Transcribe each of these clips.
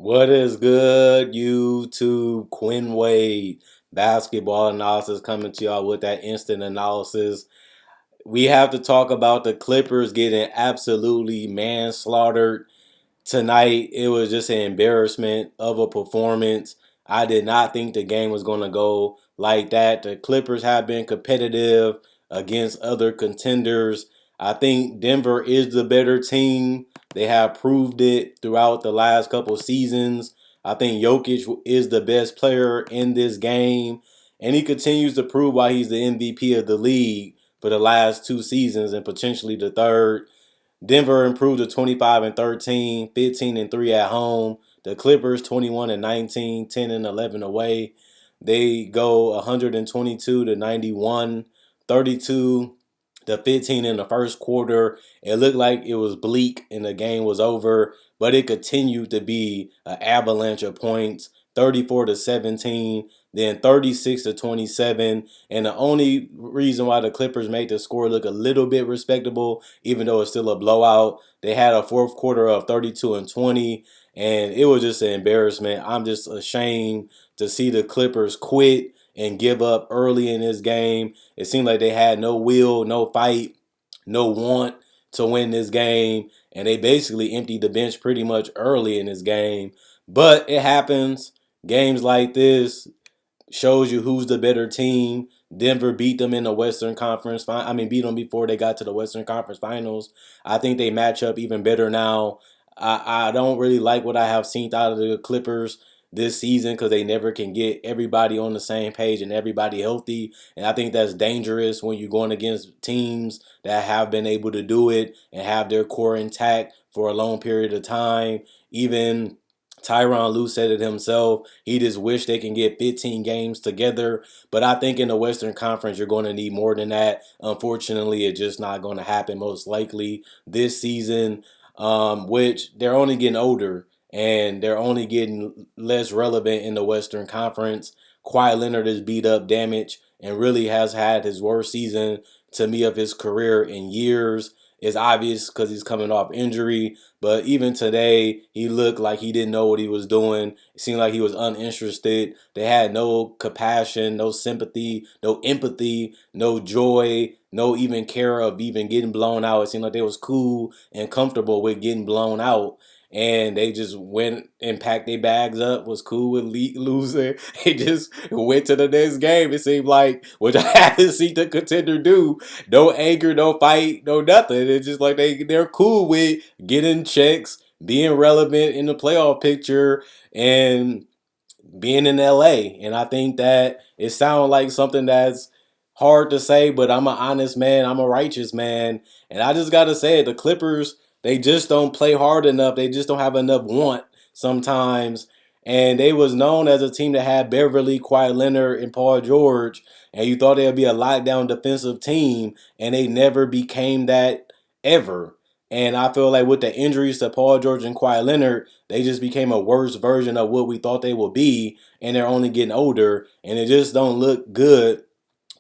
What is good, YouTube? Quinn Wade, basketball analysis coming to y'all with that instant analysis. We have to talk about the Clippers getting absolutely manslaughtered tonight. It was just an embarrassment of a performance. I did not think the game was going to go like that. The Clippers have been competitive against other contenders. I think Denver is the better team. They have proved it throughout the last couple seasons. I think Jokic is the best player in this game, and he continues to prove why he's the MVP of the league for the last two seasons and potentially the third. Denver improved to 25 and 13, 15 and 3 at home. The Clippers 21 and 19, 10 and 11 away. They go 122 to 91, 32 to 15 in the first quarter. It looked like it was bleak and the game was over, but it continued to be an avalanche of points. 34 to 17, then 36 to 27. And the only reason why the Clippers made the score look a little bit respectable, even though it's still a blowout, they had a fourth quarter of 32 and 20, and it was just an embarrassment. I'm just ashamed to see the Clippers quit and give up early in this game. It seemed like they had no will, no fight, no want to win this game, and they basically emptied the bench pretty much early in this game. But it happens. Games like this shows you who's the better team. Denver beat them in the Western Conference. Beat them before they got to the Western Conference Finals. I think they match up even better now. I don't really like what I have seen out of the Clippers this season because they never can get everybody on the same page and everybody healthy. And I think that's dangerous when you're going against teams that have been able to do it and have their core intact for a long period of time. Even Tyronn Lue said it himself. He just wish they can get 15 games together. But I think in the Western Conference, you're going to need more than that. Unfortunately, it's just not going to happen most likely this season, which they're only getting older and they're only getting less relevant in the Western Conference. Kawhi Leonard is beat up, damaged, and really has had his worst season to me of his career in years. It's obvious because he's coming off injury, but even today, he looked like he didn't know what he was doing. It seemed like he was uninterested. They had no compassion, no sympathy, no empathy, no joy, no even care of even getting blown out. It seemed like they was cool and comfortable with getting blown out. And they just went and packed their bags up, was cool with losing. They just went to the next game. It seemed like, which I haven't seen the contender do. No anger, no fight, no nothing. It's just like they're cool with getting checks, being relevant in the playoff picture, and being in LA. And I think that it sounds like something that's hard to say, but I'm an honest man. I'm a righteous man. And I just got to say it. The Clippers, they just don't play hard enough. They just don't have enough want sometimes. And they was known as a team that had Beverly, Kawhi Leonard, and Paul George. And you thought they would be a lockdown defensive team. And they never became that ever. And I feel like with the injuries to Paul George and Kawhi Leonard, they just became a worse version of what we thought they would be, and they're only getting older, and it just don't look good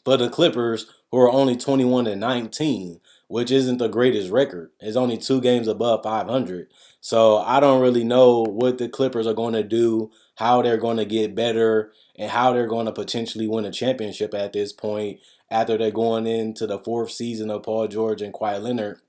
for the Clippers, who are only 21 and 19, which isn't the greatest record. It's only 2 games above 500. So I don't really know what the Clippers are going to do, how they're going to get better, and how they're going to potentially win a championship at this point after they're going into the fourth season of Paul George and Kawhi Leonard.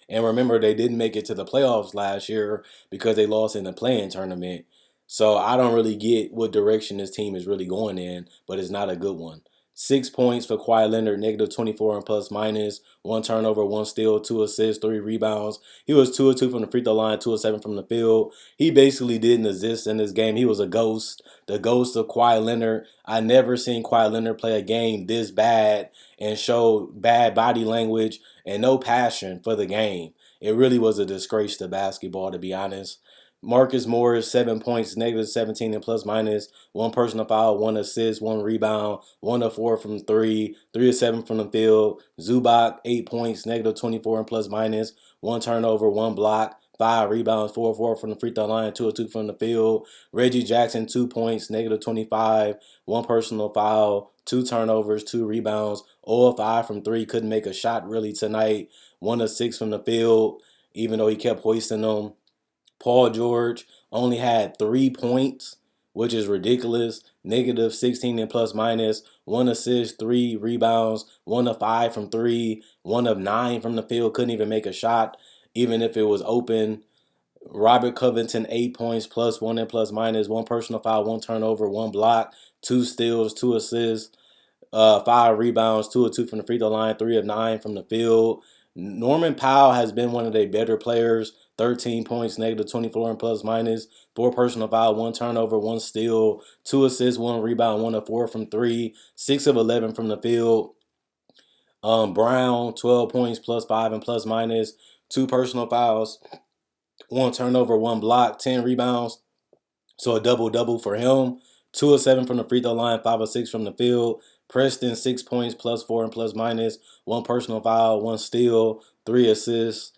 And remember, they didn't make it to the playoffs last year because they lost in the play-in tournament. So I don't really get what direction this team is really going in, but it's not a good one. 6 points for Kawhi Leonard, negative 24 and plus minus. One turnover, one steal, 2 assists, 3 rebounds. He was 2 of 2 from the free throw line, 2 of 7 from the field. He basically didn't exist in this game. He was a ghost, the ghost of Kawhi Leonard. I never seen Kawhi Leonard play a game this bad and show bad body language and no passion for the game. It really was a disgrace to basketball, to be honest. Marcus Morris, 7 points, negative 17 and plus minus. One personal foul, one assist, one rebound, 1 of 4 from three, 3 of 7 from the field. Zubac, 8 points, negative 24 and plus minus. One turnover, one block, 5 rebounds, 4 of 4 from the free throw line, 2 of 2 from the field. Reggie Jackson, 2 points, negative 25, one personal foul, 2 turnovers, 2 rebounds, 0 of 5 from three. Couldn't make a shot really tonight. 1 of 6 from the field, even though he kept hoisting them. Paul George only had 3 points, which is ridiculous. Negative 16 and plus minus, 1 assist, 3 rebounds, 1 of 5 from three, 1 of 9 from the field. Couldn't even make a shot, even if it was open. Robert Covington, 8 points, plus 1 and plus minus, 1 personal foul, 1 turnover, 1 block, 2 steals, 2 assists, 5 rebounds, 2 of 2 from the free throw line, 3 of 9 from the field. Norman Powell has been one of their better players. 13 points, negative 24 and plus minus, 4 personal foul, 1 turnover, 1 steal, 2 assists, 1 rebound, 1 of 4 from three, 6 of 11 from the field. Brown, 12 points, plus 5 and plus minus, 2 personal fouls, 1 turnover, 1 block, 10 rebounds. So a double-double for him. 2 of 7 from the free throw line, 5 of 6 from the field. Preston, 6 points, plus 4 and plus minus, 1 personal foul, 1 steal, 3 assists,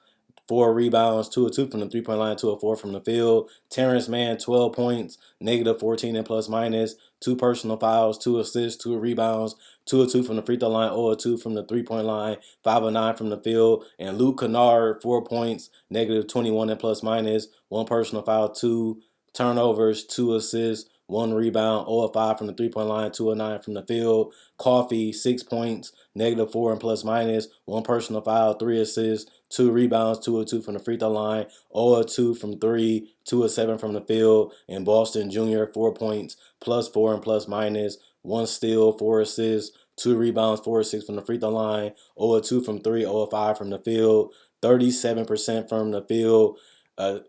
4 rebounds, 2 of 2 from the three-point line, 2 of 4 from the field. Terrence Mann, 12 points, negative 14 and plus minus, 2 personal fouls, 2 assists, 2 rebounds, 2 of 2 from the free throw line, 0 of 2 from the three-point line, 5 of 9 from the field. And Luke Kennard, 4 points, negative 21 and plus minus, 1 personal foul, 2 turnovers, 2 assists, 1 rebound, 0 of 5 from the three-point line, 2 of 9 from the field. Coffee, 6 points, negative 4 and plus minus, 1 personal foul, 3 assists, 2 rebounds, 2 of 2 from the free throw line, 0 of 2 from three, 2 of 7 from the field. And Boston Jr., 4 points, plus 4 and plus minus, 1 steal, 4 assists, 2 rebounds, 4 of 6 from the free throw line, 0 of 2 from three, 0 of 5 from the field, 37% from the field. A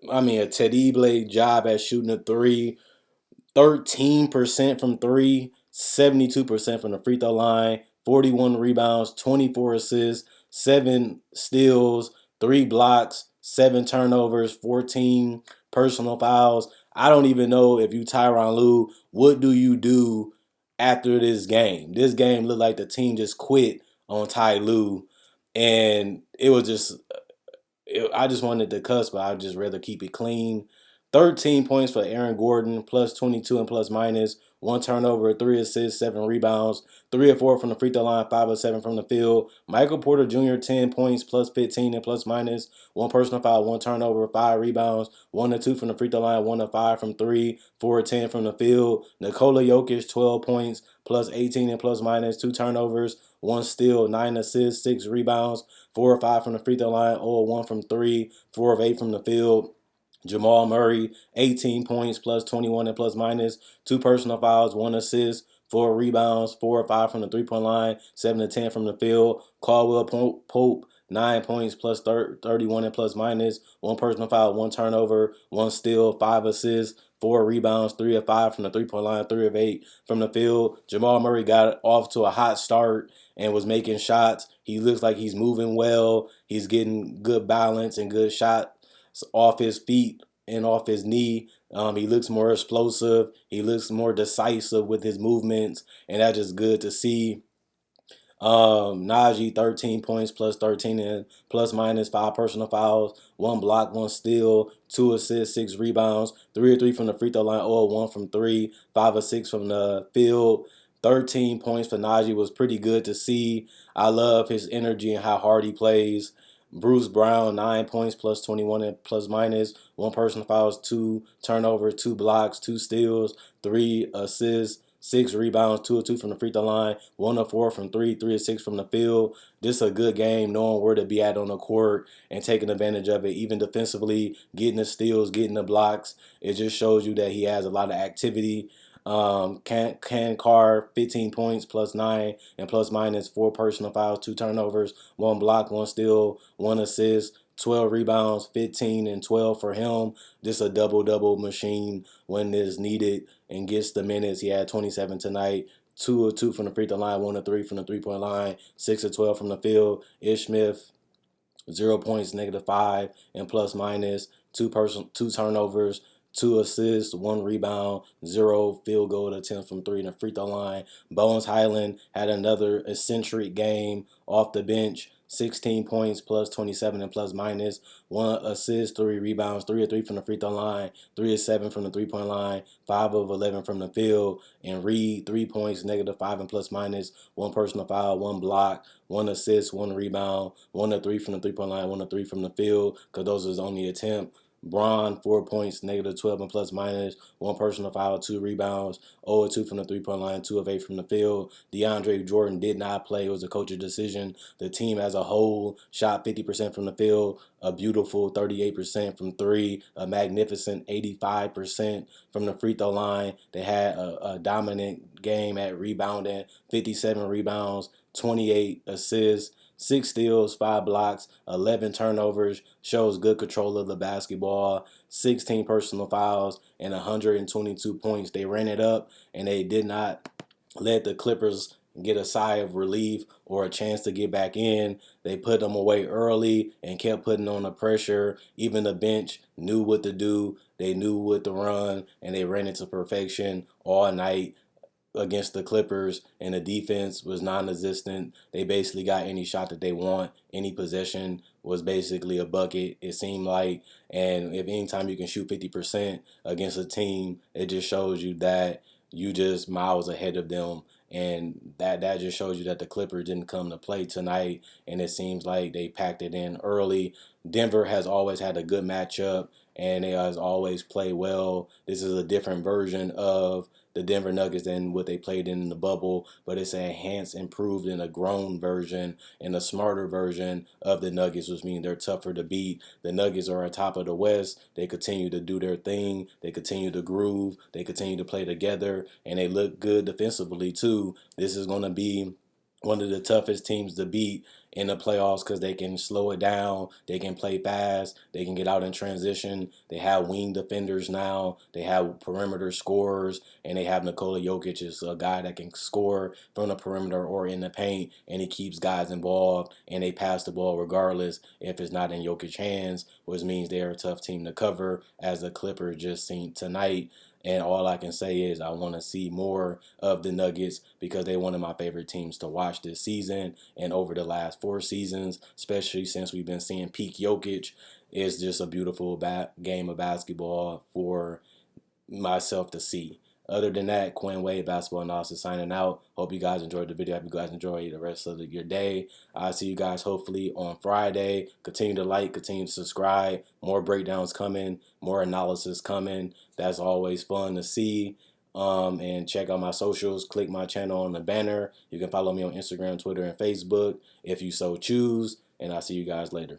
Teddy job at shooting a three, 13% from three, 72% from the free throw line, 41 rebounds, 24 assists, 7 steals, 3 blocks, 7 turnovers, 14 personal fouls. I don't even know if you Tyronn Lue, what do you do after this game? This game looked like the team just quit on Ty Lue, and it was just I just wanted to cuss, but I'd just rather keep it clean. 13 points for Aaron Gordon, plus 22 and plus minus, 1 turnover, 3 assists, 7 rebounds, 3 of 4 from the free throw line, 5 of 7 from the field. Michael Porter Jr., 10 points, plus 15 and plus minus, 1 personal foul, 1 turnover, 5 rebounds, 1 of 2 from the free throw line, 1 of 5 from three, 4 of 10 from the field. Nikola Jokic, 12 points, plus 18 and plus minus, 2 turnovers, 1 steal, 9 assists, 6 rebounds, 4 of 5 from the free throw line, 0 of 1 from three, 4 of 8 from the field. Jamal Murray, 18 points, plus 21 and plus minus, 2 personal fouls, 1 assist, 4 rebounds, 4 of 5 from the three-point line, 7 of 10 from the field. Caldwell Pope, 9 points, plus 31 and plus minus, 1 personal foul, 1 turnover, 1 steal, 5 assists, 4 rebounds, 3 of 5 from the three-point line, 3 of 8 from the field. Jamal Murray got off to a hot start and was making shots. He looks like he's moving well. He's getting good balance and good shot off his feet and off his knee. He looks more explosive. He looks more decisive with his movements, and that's just good to see. Najee, 13 points, plus 13 and plus minus, 5 personal fouls, 1 block, 1 steal, 2 assists, 6 rebounds, 3 of 3 from the free throw line, 0 of 1 from three, 5 of 6 from the field. 13 points for Najee was pretty good to see. I love his energy and how hard he plays. Bruce Brown, 9 points, plus 21 and plus minus, 1 personal fouls, 2 turnovers, 2 blocks, 2 steals, 3 assists, 6 rebounds, 2 of 2 from the free throw line, 1 of 4 from three, 3 of 6 from the field. This is a good game, knowing where to be at on the court and taking advantage of it, even defensively, getting the steals, getting the blocks. It just shows you that he has a lot of activity. Carr, 15 points, plus 9 and plus minus, 4 personal fouls, 2 turnovers, 1 block, 1 steal, 1 assist, 12 rebounds, 15 and 12 for him. This is a double-double machine when it's needed and gets the minutes. He had 27 tonight. 2 of 2 from the free throw line, 1 of 3 from the three-point line, 6 of 12 from the field. Ish Smith, 0 points, negative 5 and plus minus, 2 turnovers, 2 assists, 1 rebound, 0 field goal attempts from three in the free throw line. Bones Highland had another eccentric game off the bench. 16 points, plus 27 and plus minus, 1 assist, 3 rebounds, 3 of 3 from the free throw line, 3 of 7 from the three-point line, 5 of 11 from the field. And Reed, 3 points, negative 5 and plus minus, 1 personal foul, 1 block, 1 assist, 1 rebound, 1 of 3 from the three-point line, 1 of 3 from the field, because those was only attempt. Braun, 4 points, negative 12 and plus minus, 1 personal foul, 2 rebounds, 0 of 2 from the 3-point line, 2 of 8 from the field. DeAndre Jordan did not play. It was a coach's decision. The team as a whole shot 50% from the field, a beautiful 38% from 3, a magnificent 85% from the free throw line. They had a dominant game at rebounding, 57 rebounds, 28 assists, 6 steals, 5 blocks, 11 turnovers, shows good control of the basketball, 16 personal fouls, and 122 points. They ran it up, and they did not let the Clippers get a sigh of relief or a chance to get back in. They put them away early and kept putting on the pressure. Even the bench knew what to do. They knew what to run, and they ran it to perfection all night against the Clippers, and the defense was non-existent. They basically got any shot that they want. Any possession was basically a bucket, it seemed like. And if anytime you can shoot 50% against a team, it just shows you that you just miles ahead of them. And that just shows you that the Clippers didn't come to play tonight, and it seems like they packed it in early. Denver has always had a good matchup, and they has always played well. This is a different version of the Denver Nuggets than what they played in the bubble, but it's an enhanced, improved, and a grown version and a smarter version of the Nuggets, which means they're tougher to beat. The Nuggets are on top of the West. They continue to do their thing. They continue to groove. They continue to play together, and they look good defensively too. This is going to be one of the toughest teams to beat in the playoffs because they can slow it down, they can play fast, they can get out in transition. They have wing defenders now, they have perimeter scorers, and they have Nikola Jokic is a guy that can score from the perimeter or in the paint, and he keeps guys involved, and they pass the ball regardless if it's not in Jokic's hands, which means they're a tough team to cover, as the Clippers just seen tonight. And all I can say is I want to see more of the Nuggets because they're one of my favorite teams to watch this season and over the last 4 seasons, especially since we've been seeing peak Jokic. It's just a beautiful game of basketball for myself to see. Other than that, Quinn Wade, Basketball Analysis, signing out. Hope you guys enjoyed the video. Hope you guys enjoy the rest of your day. I'll see you guys hopefully on Friday. Continue to like, continue to subscribe. More breakdowns coming, more analysis coming. That's always fun to see. And check out my socials. Click my channel on the banner. You can follow me on Instagram, Twitter, and Facebook if you so choose. And I'll see you guys later.